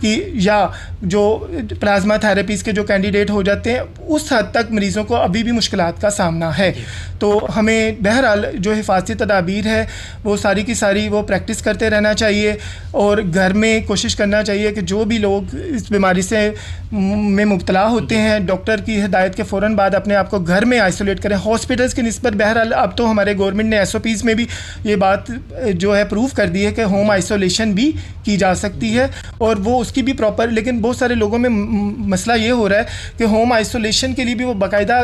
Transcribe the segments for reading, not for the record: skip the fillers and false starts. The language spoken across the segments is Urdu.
کہ یا جو پلازما تھراپیز کے جو کینڈیڈیٹ ہو جاتے ہیں اس حد تک مریضوں کو ابھی بھی مشکلات کا سامنا ہے. تو ہمیں بہرحال جو حفاظتی تدابیر ہے وہ ساری کی ساری وہ پریکٹس کرتے رہنا چاہیے, اور گھر میں کوشش کرنا چاہیے کہ جو بھی لوگ اس بیماری سے میں مبتلا ہوتے ہیں ڈاکٹر کی ہدایت کے فوراً بعد اپنے آپ کو گھر میں آئسولیٹ کریں. ہاسپٹلس کی نسبت بہرحال اب تو ہمارے گورنمنٹ نے SOPs میں بھی یہ بات جو ہے پروف کر دی ہے کہ ہوم آئسولیشن بھی کی جا سکتی ہے, اور وہ اس کی بھی پراپر. لیکن بہت سارے لوگوں میں مسئلہ یہ ہو رہا ہے کہ ہوم آئسولیشن کے لیے بھی وہ باقاعدہ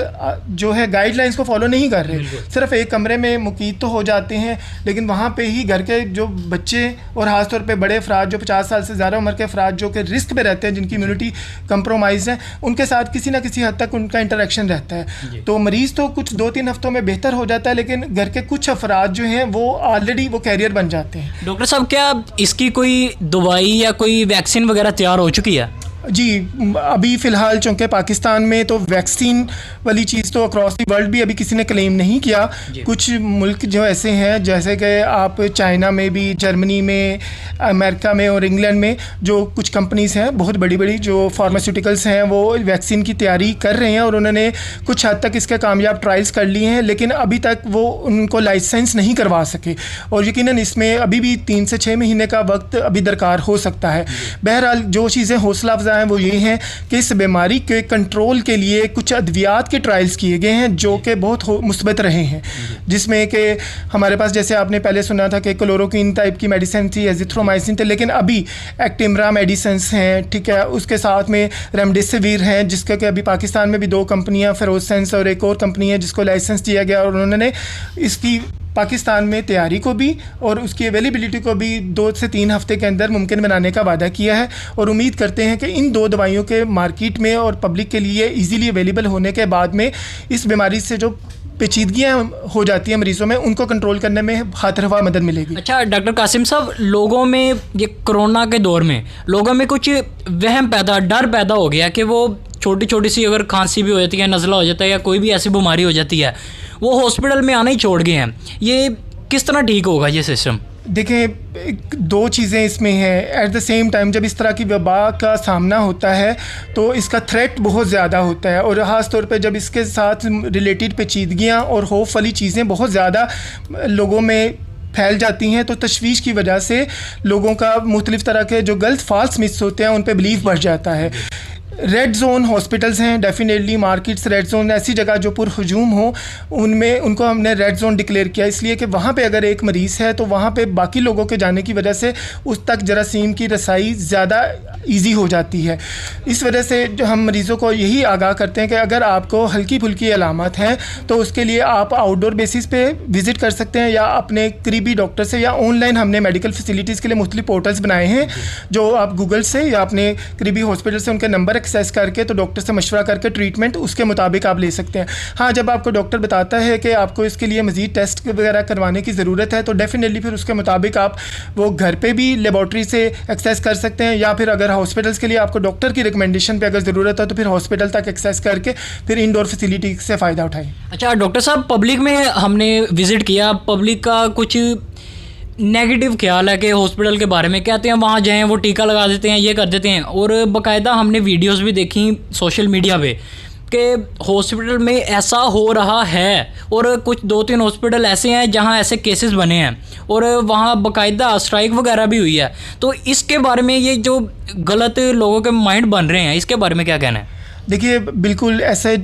جو ہے گائیڈ لائنس کو فالو نہیں کر رہے, صرف ایک کمرے میں مقید تو ہو جاتے ہیں, لیکن وہاں پہ ہی گھر کے جو بچے اور خاص طور پہ بڑے افراد جو 50 سال سے زیادہ عمر کے افراد جو کہ رسک پہ رہتے ہیں, جن کی امیونٹی کمپرومائز ہے, ان کے ساتھ کسی نہ کسی حد تک ان کا انٹریکشن رہتا ہے. تو مریض تو کچھ 2-3 ہفتوں میں بہتر ہو جاتا ہے, لیکن گھر کے کچھ افراد جو ہیں وہ آلریڈی وہ کیریئر بن جاتے ہیں. ڈاکٹر صاحب کیا اس کی کوئی دوائی یا کوئی ویکسین وغیرہ تیار ہو چکی ہے؟ جی ابھی فی الحال چونکہ پاکستان میں تو ویکسین والی چیز تو اکراس دی ورلڈ بھی ابھی کسی نے کلیم نہیں کیا. کچھ ملک جو ایسے ہیں جیسے کہ آپ چائنا میں بھی, جرمنی میں, امریکہ میں اور انگلینڈ میں جو کچھ کمپنیز ہیں بہت بڑی بڑی جو فارماسیوٹیکلس ہیں وہ ویکسین کی تیاری کر رہے ہیں, اور انہوں نے کچھ حد تک اس کے کامیاب ٹرائلز کر لیے ہیں, لیکن ابھی تک وہ ان کو لائسنس نہیں کروا سکے, اور یقیناً اس میں ابھی بھی 3 سے 6 مہینے کا وقت ابھی درکار ہو سکتا ہے. بہرحال جو چیزیں حوصلہ افزا ہیں وہ یہ ہیں کہ اس بیماری کے کنٹرول کے لیے کچھ ادویات کے ٹرائلز کیے گئے ہیں جو کہ بہت مثبت رہے ہیں, جس میں کہ ہمارے پاس جیسے آپ نے پہلے سنا تھا کہ کلوروکوین ٹائپ کی میڈیسن تھی, ایزیتھرومائسن تھے, لیکن ابھی ایکٹیمرا میڈیسنس ہیں, ٹھیک ہے, اس کے ساتھ میں ریمڈیسیویر ہیں جس کا کہ ابھی پاکستان میں بھی 2 کمپنیاں, فیروسینس اور ایک اور کمپنی ہے جس کو لائسنس دیا گیا, اور انہوں نے اس کی پاکستان میں تیاری کو بھی اور اس کی اویلیبلٹی کو بھی 2 سے 3 ہفتے کے اندر ممکن بنانے کا وعدہ کیا ہے, اور امید کرتے ہیں کہ ان 2 دوائیوں کے مارکیٹ میں اور پبلک کے لیے ایزیلی اویلیبل ہونے کے بعد میں اس بیماری سے جو پیچیدگیاں ہو جاتی ہیں مریضوں میں ان کو کنٹرول کرنے میں ہاتھ روا مدد ملے گی. اچھا ڈاکٹر قاسم صاحب, لوگوں میں یہ کرونا کے دور میں لوگوں میں کچھ وہم ڈر پیدا ہو گیا کہ وہ چھوٹی چھوٹی سی اگر کھانسی بھی ہو جاتی ہے, نزلہ ہو جاتا ہے یا کوئی بھی ایسی بیماری ہو جاتی ہے, وہ ہاسپٹل میں آنا ہی چھوڑ گئے ہیں. یہ کس طرح ٹھیک ہوگا یہ سسٹم؟ دیکھیں 2 چیزیں اس میں ہیں. ایٹ دا سیم ٹائم جب اس طرح کی وبا کا سامنا ہوتا ہے تو اس کا تھریٹ بہت زیادہ ہوتا ہے, اور خاص طور پہ جب اس کے ساتھ ریلیٹڈ پیچیدگیاں اور خوف والی چیزیں بہت زیادہ لوگوں میں پھیل جاتی ہیں, تو تشویش کی وجہ سے لوگوں کا مختلف طرح کے جو غلط فالس متس ہوتے ہیں ان پہ بلیف بڑھ جاتا ہے. ریڈ زون ہاسپٹلس ہیں, ڈیفینیٹلی مارکیٹس ریڈ زون, ایسی جگہ جو پر ہجوم ہوں ان میں ان کو ہم نے ریڈ زون ڈکلیئر کیا, اس لیے کہ وہاں پہ اگر ایک مریض ہے تو وہاں پہ باقی لوگوں کے جانے کی وجہ سے اس تک جراثیم کی رسائی زیادہ ایزی ہو جاتی ہے. اس وجہ سے جو ہم مریضوں کو یہی آگاہ کرتے ہیں کہ اگر آپ کو ہلکی پھلکی علامات ہیں تو اس کے لیے آپ آؤٹ ڈور بیسس پہ وزٹ کر سکتے ہیں, یا اپنے قریبی ڈاکٹر سے, یا آن لائن ہم نے میڈیکل فیسلٹیز کے لیے مختلف پورٹلس بنائے ہیں جو آپ گوگل سے یا اپنے قریبی ہاسپٹل سے ان کے نمبر ایکسیس کر کے تو ڈاکٹر سے مشورہ کر کے ٹریٹمنٹ اس کے مطابق آپ لے سکتے ہیں. ہاں جب آپ کو ڈاکٹر بتاتا ہے کہ آپ کو اس کے لیے مزید ٹیسٹ وغیرہ کروانے کی ضرورت ہے تو ڈیفینیٹلی پھر اس کے مطابق آپ وہ گھر پہ بھی لیبارٹری سے ایکسیس کر سکتے ہیں, یا پھر اگر ہاسپٹلس کے لیے آپ کو ڈاکٹر کی ریکمنڈیشن پہ اگر ضرورت ہے تو پھر ہاسپٹل تک ایکسیس کر کے پھر انڈور فیسلٹی سے فائدہ اٹھائیں. اچھا ڈاکٹر صاحب, پبلک میں ہم نے وزٹ کیا, پبلک کا کچھ نیگیٹو خیال ہے کہ ہاسپٹل کے بارے میں, کہتے ہیں وہاں جائیں وہ ٹیکہ لگا دیتے ہیں, یہ کر دیتے ہیں, اور باقاعدہ ہم نے ویڈیوز بھی دیکھی سوشل میڈیا پہ کہ ہاسپٹل میں ایسا ہو رہا ہے, اور کچھ 2-3 ہاسپٹل ایسے ہیں جہاں ایسے کیسز بنے ہیں اور وہاں باقاعدہ اسٹرائک وغیرہ بھی ہوئی ہے. تو اس کے بارے میں یہ جو غلط لوگوں کے مائنڈ بن رہے ہیں اس کے بارے میں کیا کہنا ہے؟ دیکھیے بالکل ایسے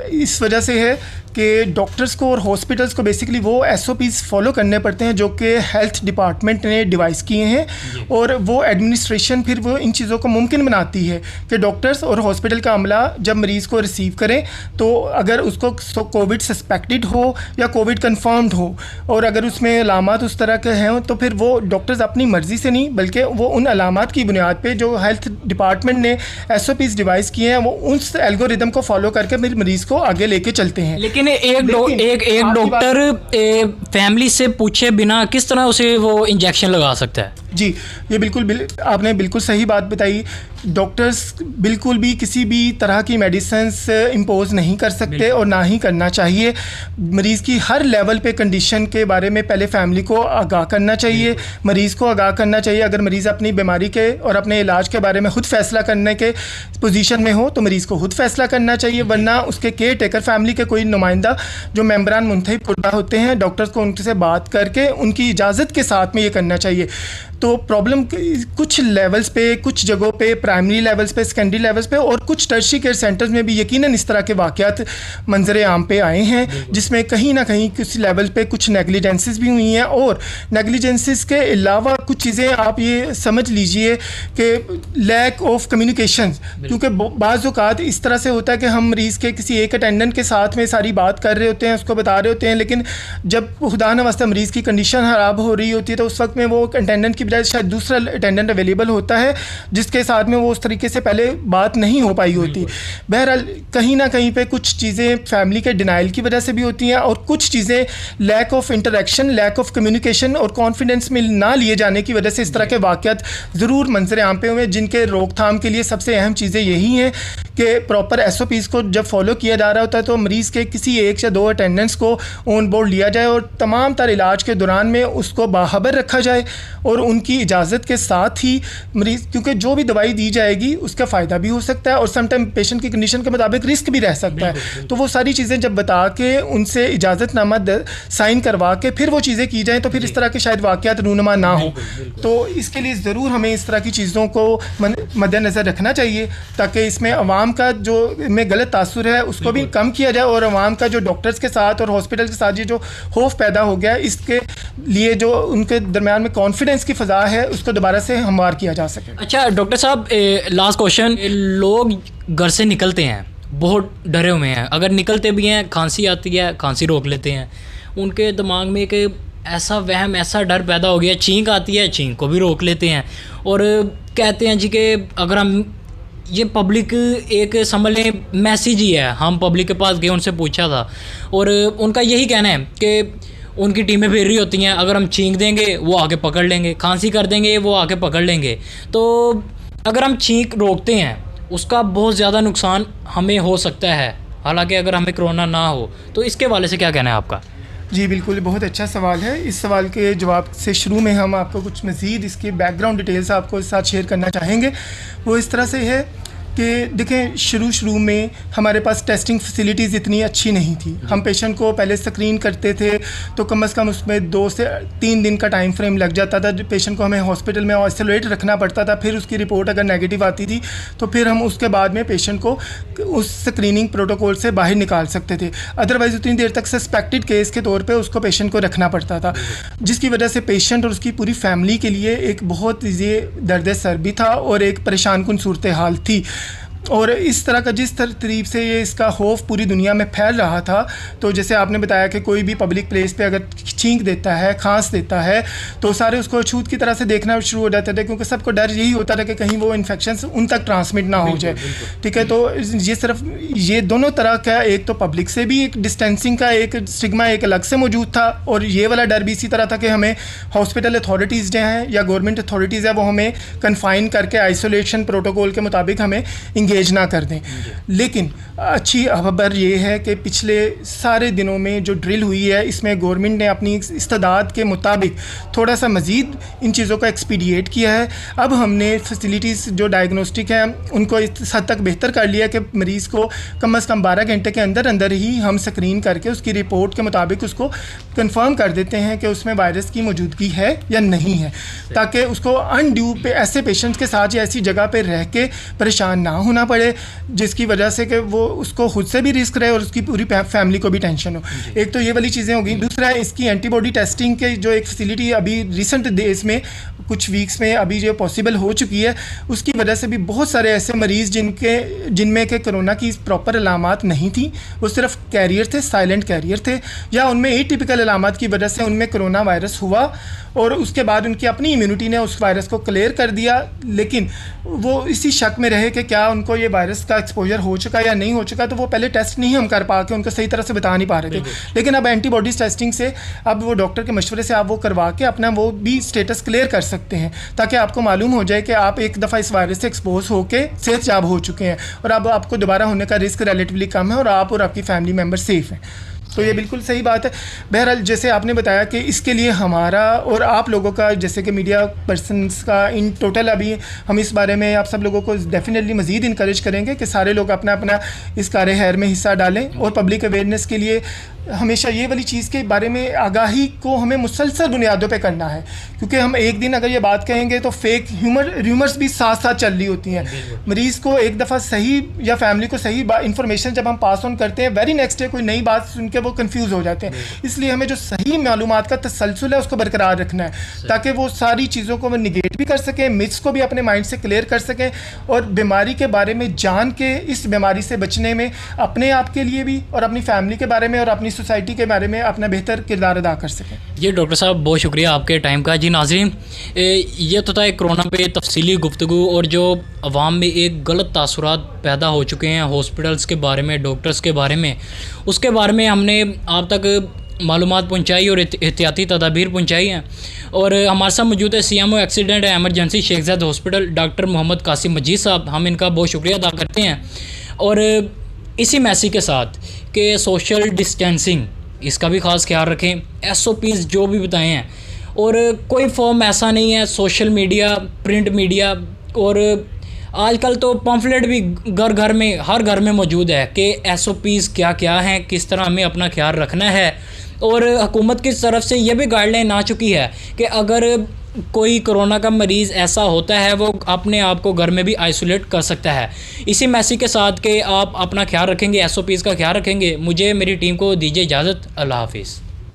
اس وجہ سے ہے کہ ڈاکٹرز کو اور ہاسپٹلس کو بیسکلی وہ SOPs فالو کرنے پڑتے ہیں جو کہ ہیلتھ ڈپارٹمنٹ نے ڈیوائس کیے ہیں, اور وہ ایڈمنسٹریشن پھر وہ ان چیزوں کو ممکن بناتی ہے کہ ڈاکٹرز اور ہاسپٹل کا عملہ جب مریض کو ریسیو کریں تو اگر اس کو کووڈ سسپیکٹڈ ہو یا کووڈ کنفرمڈ ہو, اور اگر اس میں علامات اس طرح کے ہیں تو پھر وہ ڈاکٹرز اپنی مرضی سے نہیں بلکہ وہ ان علامات کی بنیاد پہ جو ہیلتھ ڈپارٹمنٹ نے SOPs ڈیوائس کیے ہیں وہ اس الگوریدم کو فالو کر کے مریض کو آگے لے کے چلتے ہیں. لیکن ایک ڈاکٹر فیملی سے پوچھے بنا کس طرح اسے وہ انجیکشن لگا سکتا ہے؟ جی یہ آپ نے بالکل صحیح بات بتائی. ڈاکٹرز بالکل بھی کسی بھی طرح کی میڈیسنس امپوز نہیں کر سکتے اور نہ ہی کرنا چاہیے. مریض کی ہر لیول پہ کنڈیشن کے بارے میں پہلے فیملی کو آگاہ کرنا چاہیے, مریض کو آگاہ کرنا چاہیے. اگر مریض اپنی بیماری کے اور اپنے علاج کے بارے میں خود فیصلہ کرنے کے پوزیشن میں ہو تو مریض کو خود فیصلہ کرنا چاہیے, ورنہ اس کے کیئر ٹیکر فیملی کے کوئی نمائندہ جو ممبران منتخب کردہ ہوتے ہیں ڈاکٹرز کو ان سے بات کر کے ان کی اجازت کے ساتھ میں یہ کرنا چاہیے. تو پرابلم کچھ لیولز پہ, کچھ جگہوں پہ, پرائمری لیولز پہ, سیکنڈری لیولز پہ اور کچھ ٹرشری کیئر سینٹرز میں بھی یقیناً اس طرح کے واقعات منظر عام پہ آئے ہیں, جس میں کہیں نہ کہیں کسی لیول پہ کچھ نیگلیجنسز بھی ہوئی ہیں. اور نیگلیجنسز کے علاوہ کچھ چیزیں آپ یہ سمجھ لیجئے کہ لیک آف کمیونیکیشن, کیونکہ بعض اوقات اس طرح سے ہوتا ہے کہ ہم مریض کے کسی ایک اٹینڈنٹ کے ساتھ میں ساری بات کر رہے ہوتے ہیں, اس کو بتا رہے ہوتے ہیں, لیکن جب خدا نہ واسطہ مریض کی کنڈیشن خراب ہو رہی ہوتی ہے تو اس وقت میں وہ اٹینڈنٹ کی بجائے شاید دوسرا اٹینڈنٹ اویلیبل ہوتا ہے جس کے ساتھ میں وہ اس طریقے سے پہلے بات نہیں ہو پائی ہوتی. بہرحال کہیں نہ کہیں پہ کچھ چیزیں فیملی کے ڈینائل کی وجہ سے بھی ہوتی ہیں اور کچھ چیزیں lack of interaction, lack of communication اور کانفیڈنس میں نہ لیے جانے کی وجہ سے اس طرح کے واقعات ضرور منظر عام پہ ہوئے, جن کے روک تھام کے لیے سب سے اہم چیزیں یہی ہیں کہ پراپر SOPs کو جب فالو کیا جا رہا ہوتا ہے تو مریض کے کسی ایک یا دو اٹینڈنٹس کو آن بورڈ لیا جائے اور تمام تر علاج کے دوران میں اس کو باخبر رکھا جائے اور ان کی اجازت کے ساتھ ہی مریض, کیونکہ جو بھی دوائی دی جائے گی اس کا فائدہ بھی ہو سکتا ہے اور سم ٹائم پیشنٹ کی کنڈیشن کے مطابق رسک بھی رہ سکتا ہے, تو وہ ساری چیزیں جب بتا کے ان سے اجازت نامہ سائن کروا کے پھر وہ چیزیں کی جائیں تو پھر اس طرح کے شاید واقعات رونما نہ ہوں. تو اس کے لیے ضرور ہمیں اس طرح کی چیزوں کو مد نظر رکھنا چاہیے تاکہ اس میں عوام کا جو میں غلط تاثر ہے اس کو بھی کم کیا جائے اور عوام کا جو ڈاکٹرز کے ساتھ اور ہاسپٹل کے ساتھ یہ جو خوف پیدا ہو گیا اس کے لیے جو ان کے درمیان میں کانفیڈنس کی فضا ہے اس کو دوبارہ سے ہموار کیا جا سکے. اچھا ڈاکٹر صاحب, لاسٹ کوشچن, لوگ گھر سے نکلتے ہیں بہت ڈرے ہوئے ہیں, اگر نکلتے بھی ہیں کھانسی آتی ہے کھانسی روک لیتے ہیں, ان کے دماغ میں ایک ایسا وہم, ایسا ڈر پیدا ہو گیا, چھینک آتی ہے چھینک کو بھی روک لیتے ہیں اور کہتے ہیں جی کہ اگر ہم یہ پبلک ایک سمجھ لیں میسیج ہی ہے, ہم پبلک کے پاس گئے ان سے پوچھا تھا اور ان کا یہی کہنا ہے کہ ان کی ٹیمیں پھر رہی ہوتی ہیں, اگر ہم چھینک دیں گے وہ آ کے پکڑ لیں گے, کھانسی کر دیں گے وہ آ کے پکڑ لیں گے. تو اگر ہم چھینک روکتے ہیں اس کا بہت زیادہ نقصان ہمیں ہو سکتا ہے, حالانکہ اگر ہمیں کرونا نہ ہو. تو اس کے حوالے سے کیا کہنا ہے آپ کا؟ جی بالکل, بہت اچھا سوال ہے. اس سوال کے جواب سے شروع میں ہم آپ کو کچھ مزید اس کی بیک گراؤنڈ ڈیٹیلز آپ کو اس ساتھ شیئر کرنا چاہیں گے. وہ اس طرح سے ہے کہ دیکھیں شروع میں ہمارے پاس ٹیسٹنگ فیسیلیٹیز اتنی اچھی نہیں تھی. ہم پیشنٹ کو پہلے سکرین کرتے تھے تو کم از کم اس میں 2 سے 3 دن کا ٹائم فریم لگ جاتا تھا. پیشنٹ کو ہمیں ہاسپٹل میں آئسولیٹ رکھنا پڑتا تھا, پھر اس کی رپورٹ اگر نیگیٹو آتی تھی تو پھر ہم اس کے بعد میں پیشنٹ کو اس سکریننگ پروٹوکول سے باہر نکال سکتے تھے. ادروائز اتنی دیر تک سسپیکٹڈ کیس کے طور پہ اس کو پیشنٹ کو رکھنا پڑتا تھا, جس کی وجہ سے پیشنٹ اور اس کی پوری فیملی کے لیے ایک بہت یہ درد سر بھی تھا اور ایک پریشان کن صورتحال تھی. اور اس طرح کا جس ترتیب سے یہ اس کا خوف پوری دنیا میں پھیل رہا تھا, تو جیسے آپ نے بتایا کہ کوئی بھی پبلک پلیس پہ اگر چھینک دیتا ہے, کھانس دیتا ہے, تو سارے اس کو چھوت کی طرح سے دیکھنا شروع ہو جاتے تھے, کیونکہ سب کو ڈر یہی ہوتا تھا کہ کہیں وہ انفیکشنز ان تک ٹرانسمٹ نہ ہو جائے. ٹھیک ہے, تو یہ صرف یہ دونوں طرح کا, ایک تو پبلک سے بھی ایک ڈسٹینسنگ کا ایک اسٹگما ایک الگ سے موجود تھا, اور یہ والا ڈر بھی اسی طرح تھا کہ ہمیں ہاسپٹل اتھارٹیز جو ہیں یا گورنمنٹ اتھارٹیز ہے وہ ہمیں کنفائن کر کے آئسولیشن پروٹوکول کے مطابق ہمیں انگیج نہ کر دیں. لیکن اچھی خبر یہ ہے کہ پچھلے سارے دنوں میں جو ڈرل ہوئی ہے اس میں گورنمنٹ نے اپنی استعداد کے مطابق تھوڑا سا مزید ان چیزوں کا ایکسپیڈیٹ کیا ہے. اب ہم نے فیسیلیٹیز جو ڈائگنوسٹک ہیں ان کو اس حد تک بہتر کر لیا کہ مریض کو کم از کم 12 گھنٹے کے اندر ہی ہم سکرین کر کے اس کی رپورٹ کے مطابق اس کو کنفرم کر دیتے ہیں کہ اس میں وائرس کی موجودگی ہے یا نہیں ہے, تاکہ اس کو ان ڈیو پہ ایسے پیشنٹس کے ساتھ یا ایسی جگہ پہ رہ کے پریشان نہ ہونا پڑے جس کی وجہ سے کہ وہ اس کو خود سے بھی رسک رہے اور اس کی پوری فیملی کو بھی ٹینشن ہو. ایک تو یہ والی چیزیں ہوگی. دوسرا اس کی اینٹی باڈی ٹیسٹنگ کے جو ایک فیسیلیٹی ابھی ریسنٹ ڈیز میں کچھ ویکس میں ابھی جو پاسبل ہو چکی ہے, اس کی وجہ سے بھی بہت سارے ایسے مریض جن میں کہ کرونا کی پراپر علامات نہیں تھیں, وہ صرف کیریئر تھے, سائلنٹ کیریئر تھے, یا ان میں اے ٹیپیکل علامات کی وجہ سے ان میں کرونا وائرس ہوا اور اس کے بعد ان کی اپنی امیونٹی نے اس وائرس کو کلیئر کر دیا, لیکن وہ اسی شک میں رہے کہ کیا ان کو یہ وائرس کا ایکسپوجر ہو چکا یا نہیں ہو چکا تو وہ پہلے ٹیسٹ نہیں ہم کر پا کے ان کو صحیح طرح سے بتا نہیں پا رہے تھے, لیکن اب اینٹی باڈیز ٹیسٹنگ سے اب وہ ڈاکٹر کے مشورے سے آپ وہ کروا کے اپنا وہ بھی اسٹیٹس کلیئر کر سکتے ہیں, تاکہ آپ کو معلوم ہو جائے کہ آپ ایک دفعہ اس وائرس سے ایکسپوز ہو کے صحت یاب ہو چکے ہیں اور اب آپ کو دوبارہ ہونے کا رسک ریلیٹیولی کم ہے اور آپ اور آپ کی فیملی ممبر سیف ہیں. تو یہ بالکل صحیح بات ہے. بہرحال جیسے آپ نے بتایا کہ اس کے لیے ہمارا اور آپ لوگوں کا, جیسے کہ میڈیا پرسنس کا ان ٹوٹل, ابھی ہم اس بارے میں آپ سب لوگوں کو ڈیفینیٹلی مزید انکریج کریں گے کہ سارے لوگ اپنا اپنا اس کار خیر میں حصہ ڈالیں, اور پبلک اویئرنیس کے لیے ہمیشہ یہ والی چیز کے بارے میں آگاہی کو ہمیں مسلسل بنیادوں پہ کرنا ہے, کیونکہ ہم ایک دن اگر یہ بات کہیں گے تو فیک ریومرز بھی ساتھ ساتھ چل رہی ہوتی ہیں. مریض کو ایک دفعہ صحیح یا فیملی کو صحیح انفارمیشن جب ہم پاس آن کرتے ہیں, ویری نیکسٹ ڈے کوئی نئی بات سن کے وہ کنفیوز ہو جاتے ہیں. اس لیے ہمیں جو صحیح معلومات کا تسلسل ہے اس کو برقرار رکھنا ہے, تاکہ وہ ساری چیزوں کو وہ نگیٹ بھی کر سکیں, متس کو بھی اپنے مائنڈ سے کلیئر کر سکیں, اور بیماری کے بارے میں جان کے اس بیماری سے بچنے میں اپنے آپ کے لیے بھی اور اپنی فیملی کے بارے میں اور اپنی سوسائٹی کے بارے میں اپنا بہتر کردار ادا کر سکیں. جی ڈاکٹر صاحب بہت شکریہ آپ کے ٹائم کا. جی ناظرین, یہ تو تھا ایک کرونا پہ تفصیلی گفتگو, اور جو عوام میں ایک غلط تاثرات پیدا ہو چکے ہیں ہاسپٹلس کے بارے میں, ڈاکٹرس کے بارے میں, اس کے بارے میں ہم نے آپ تک معلومات پہنچائی اور احتیاطی تدابیر پہنچائی ہیں. اور ہمارے ساتھ موجود ہے C M O accident emergency Sheikh Zayed hospital doctor Muhammad Qasim Majeed sahib, ہم ان کا بہت شکریہ ادا کرتے ہیں. اور اسی میسیج کے ساتھ کہ سوشل ڈسٹینسنگ اس کا بھی خاص خیال رکھیں, ایس او پیز جو بھی بتائے ہیں, اور کوئی فارم ایسا نہیں ہے, سوشل میڈیا, پرنٹ میڈیا, اور آج کل تو پمفلیٹ بھی گھر گھر میں, ہر گھر میں موجود ہے کہ ایس او پیز کیا کیا ہیں, کس طرح ہمیں اپنا خیال رکھنا ہے. اور حکومت کی طرف سے یہ بھی گائیڈ لائن آ چکی ہے کہ اگر کوئی کرونا کا مریض ایسا ہوتا ہے وہ اپنے آپ کو گھر میں بھی آئسولیٹ کر سکتا ہے. اسی میسیج کے ساتھ کہ آپ اپنا خیال رکھیں گے, ایس او پیز کا خیال رکھیں گے, مجھے میری ٹیم کو دیجیے اجازت. اللہ حافظ.